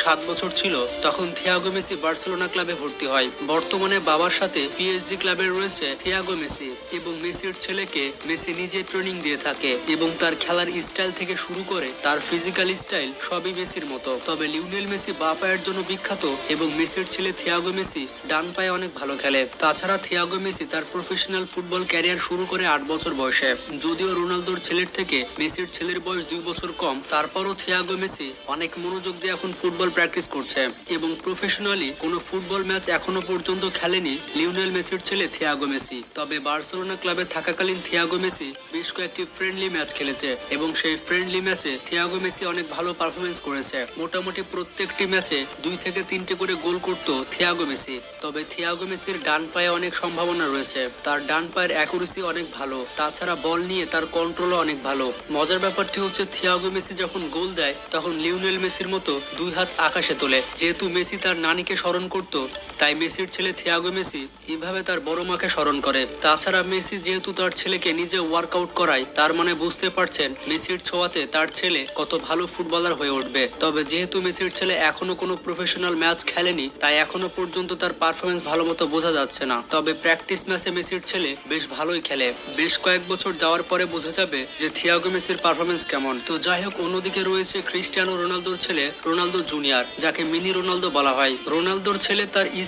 7 বছর ছিল তখন থিয়াগো মেসি বার্সেলোনা ক্লাবে ভর্তি হয়। বর্তমানে বাবার সাথে পিএসজি ক্লাবে রয়েছে থিয়াগো মেসি এবং মেসির ছেলেকে মেসি নিজে ট্রেনিং দিয়ে থাকে এবং তার খেলার স্টাইল থেকে শুরু করে তার ফিজিক্যাল স্টাইল সবই মেসির মতো। তবে লিওনেল মেসি বা পায়ের জন্য বিখ্যাত এবং মেসির ছেলে থিয়াগো মেসি ডান পায়ে অনেক ভালো খেলে। তাছাড়া থিয়াগো মেসি তার প্রফেশনাল ফুটবল ক্যারিয়ার শুরু করে 8 বছর বয়সে। যদিও রোনালদোর ছেলের থেকে মেসির ছেলের বয়স 2 বছর কম, তারপরও থিয়াগো মেসি অনেক মনোযোগ দিয়ে এখন ফুটবল প্র্যাকটিস করছে এবং প্রফেশনালি কোনো ফুটবল ম্যাচ এখনো পর্যন্ত খেলেনি লিওনেল মেসির ছেলে থিয়াগো মেসি। তবে বার্সেলোনা ক্লাবে থাকাকালীন থিয়াগো মেসি বেশ কয়েকটি ফ্রেন্ডলি ম্যাচ খেলেছে এবং সেই ফ্রেন্ডলি ম্যাচে থিয়াগো মেসি অনেক ভালো পারফরমেন্স করেছে। মোটামুটি প্রত্যেকটি ম্যাচে 2 থেকে 3টে করে গোল করতো থিয়াগো মেসি। তবে থিয়াগো মেসির ডান পায়ে অনেক সম্ভাবনা রয়েছে, তার ডান পায়ের অ্যাকুরেসি অনেক ভালো, তাছাড়া বল নিয়ে তার কন্ট্রোলও অনেক ভালো। মজার ব্যাপারটি হচ্ছে থিয়াগো মেসি যখন গোল দেয় তখন লিওনেল মেসির মতো 2 হাত আকাশে তোলে। যেহেতু মেসি তার নানিকে স্মরণ করত, তাই মেসির ছেলে থিয়াগো মেসি এভাবে তার বড় মাকে স্মরণ করে। তাছাড়া মেসি যেহেতু তার ছেলেকে নিজে ওয়ার্কআউট করায়, তার মানে বুঝতে পারছেন মেসির ছোঁয়াতে তার ছেলে কত ভালো ফুটবলার হয়ে উঠবে। তবে যেহেতু মেসির ছেলে এখনো কোনো প্রফেশনাল ম্যাচ খেলেনি, তাই এখনো পর্যন্ত তার পারফরমেন্স ভালো মতো বোঝা যাচ্ছে না। তবে প্র্যাকটিস ম্যাচে মেসির ছেলে বেশ ভালোই খেলে। বেশ কয়েক বছর যাওয়ার পরে বোঝা যাবে যে থিয়াগো মেসির পারফরমেন্স কেমন। তো যাই হোক, অন্যদিকে রয়েছে ক্রিস্টিয়ানো রোনালদোর ছেলে রোনালদো জুনিয়র, যাকে মিনি রোনালদো বলা হয়। রোনালদোর ছেলে তার